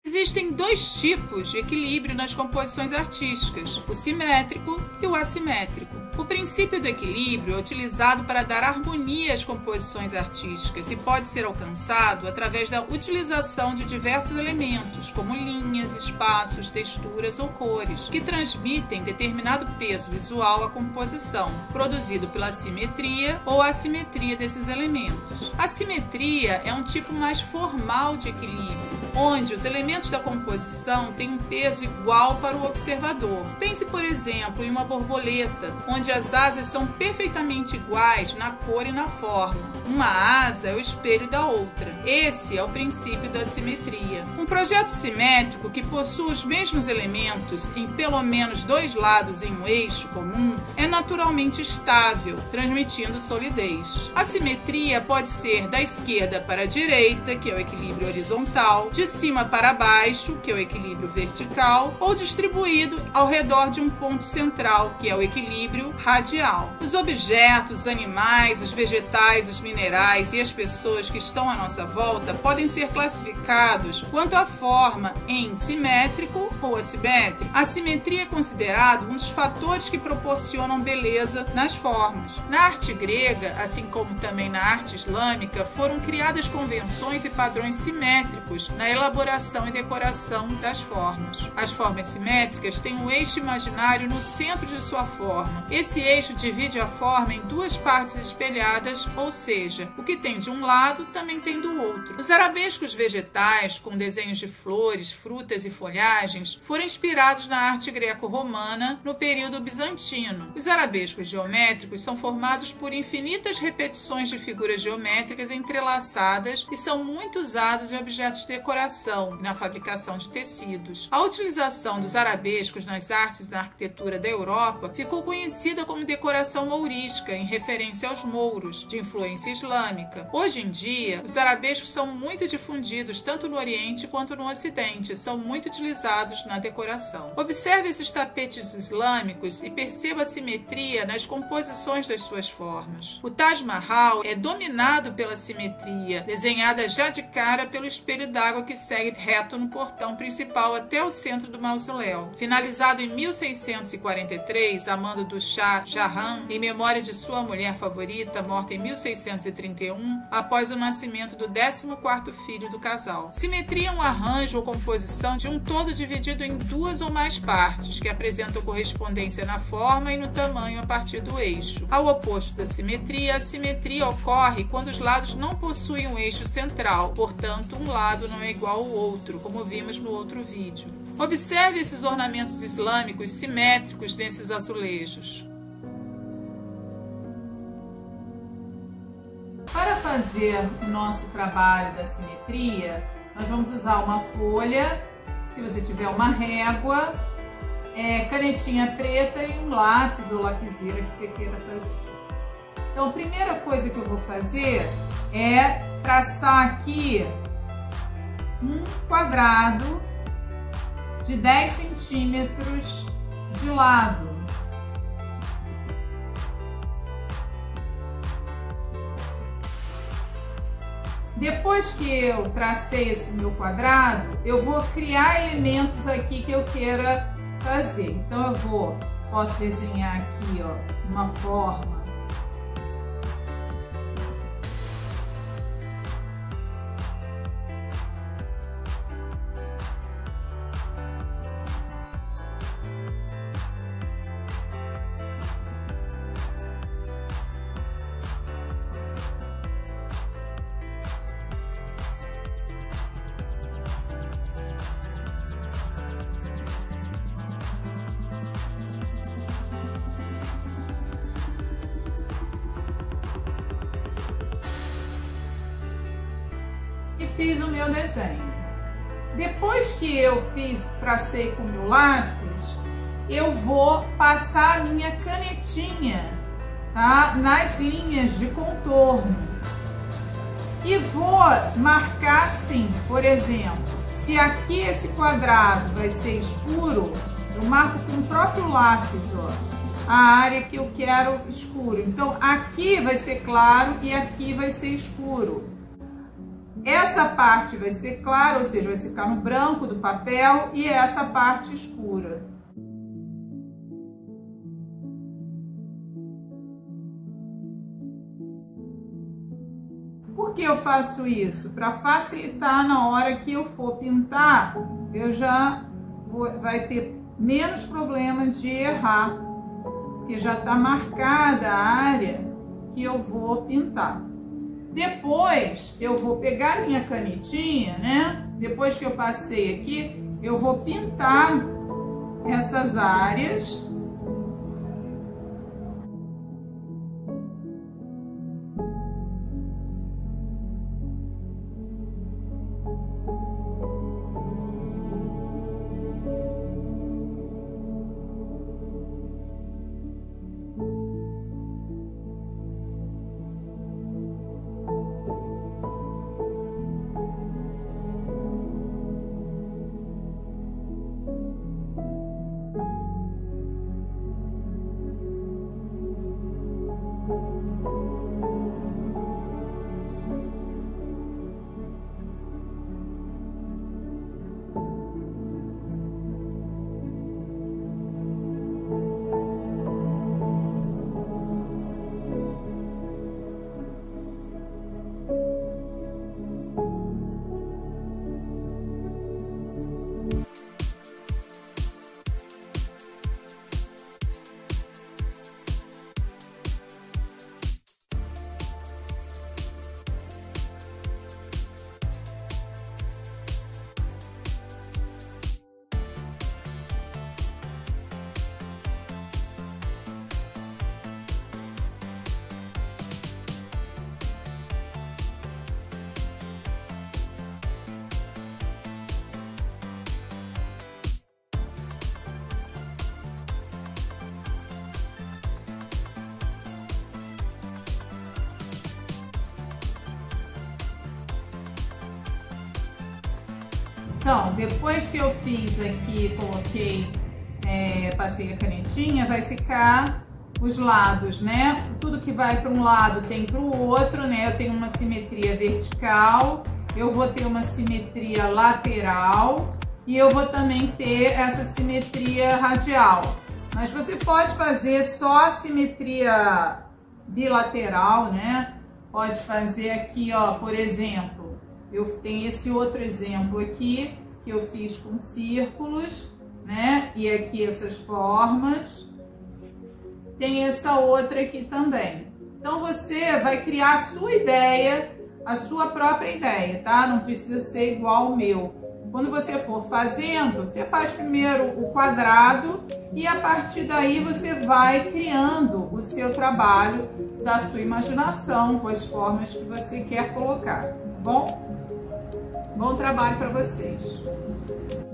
Existem dois tipos de equilíbrio nas composições artísticas, o simétrico e o assimétrico. O princípio do equilíbrio é utilizado para dar harmonia às composições artísticas e pode ser alcançado através da utilização de diversos elementos, como linhas, espaços, texturas ou cores, que transmitem determinado peso visual à composição, produzido pela simetria ou assimetria desses elementos. A simetria é um tipo mais formal de equilíbrio, onde os elementos da composição têm um peso igual para o observador. Pense, por exemplo, em uma borboleta, onde as asas são perfeitamente iguais na cor e na forma. Uma asa é o espelho da outra. Esse é o princípio da simetria. Um projeto simétrico que possui os mesmos elementos em pelo menos dois lados em um eixo comum é naturalmente estável, transmitindo solidez. A simetria pode ser da esquerda para a direita, que é o equilíbrio horizontal, de cima para baixo, que é o equilíbrio vertical, ou distribuído ao redor de um ponto central, que é o equilíbrio radial. Os objetos, os animais, os vegetais, os minerais e as pessoas que estão à nossa volta podem ser classificados quanto à forma em simétrico ou assimétrico. A simetria é considerado um dos fatores que proporcionam beleza nas formas. Na arte grega, assim como também na arte islâmica, foram criadas convenções e padrões simétricos na elaboração e decoração das formas. As formas simétricas têm um eixo imaginário no centro de sua forma. Esse eixo divide a forma em duas partes espelhadas, ou seja, o que tem de um lado também tem do outro. Os arabescos vegetais, com desenhos de flores, frutas e folhagens, foram inspirados na arte greco-romana no período bizantino. Os arabescos geométricos são formados por infinitas repetições de figuras geométricas entrelaçadas e são muito usados em objetos de decoração e na fabricação de tecidos. A utilização dos arabescos nas artes e na arquitetura da Europa ficou conhecida como decoração mourisca, em referência aos mouros, de influência islâmica. Hoje em dia, os arabescos são muito difundidos tanto no Oriente quanto no Ocidente, são muito utilizados na decoração. Observe esses tapetes islâmicos e perceba a simetria nas composições das suas formas. O Taj Mahal é dominado pela simetria, desenhada já de cara pelo espelho d'água que segue reto no portão principal até o centro do mausoléu. Finalizado em 1643, a mando do Shah Jahan, em memória de sua mulher favorita, morta em 1631, após o nascimento do 14º filho do casal. Simetria é um arranjo ou composição de um todo dividido em duas ou mais partes, que apresentam correspondência na forma e no tamanho a partir do eixo. Ao oposto da simetria, a simetria ocorre quando os lados não possuem um eixo central, portanto, um lado não é igual ao outro, como vimos no outro vídeo. Observe esses ornamentos islâmicos simétricos nesses azulejos. Para fazer o nosso trabalho da simetria, nós vamos usar uma folha, se você tiver uma régua, canetinha preta e um lápis ou lapiseira que você queira fazer. Então, a primeira coisa que eu vou fazer é traçar aqui um quadrado de 10 centímetros de lado. Depois que eu tracei esse meu quadrado, eu vou criar elementos aqui que eu queira fazer. Então eu posso desenhar aqui, ó, uma forma. Fiz o meu desenho. Depois que eu tracei com o meu lápis, eu vou passar a minha canetinha, tá, nas linhas de contorno e vou marcar assim, por exemplo, se aqui esse quadrado vai ser escuro, eu marco com o próprio lápis, ó, a área que eu quero escuro. Então aqui vai ser claro e aqui vai ser escuro. Essa parte vai ser clara, ou seja, vai ficar no branco do papel, e essa parte escura. Por que eu faço isso? Para facilitar na hora que eu for pintar, eu já vai ter menos problema de errar, porque já está marcada a área que eu vou pintar. Depois eu vou pegar minha canetinha, né? Depois que eu passei aqui, eu vou pintar essas áreas. Então, depois que eu fiz aqui, coloquei, passei a canetinha, vai ficar os lados, né? Tudo que vai para um lado tem para o outro, né? Eu tenho uma simetria vertical, eu vou ter uma simetria lateral e eu vou também ter essa simetria radial. Mas você pode fazer só a simetria bilateral, né? Pode fazer aqui, ó, por exemplo, eu tenho esse outro exemplo aqui, que eu fiz com círculos, né? E aqui essas formas. Tem essa outra aqui também. Então, você vai criar a sua ideia, a sua própria ideia, tá? Não precisa ser igual ao meu. Quando você for fazendo, você faz primeiro o quadrado e a partir daí você vai criando o seu trabalho da sua imaginação com as formas que você quer colocar, tá bom? Bom trabalho para vocês!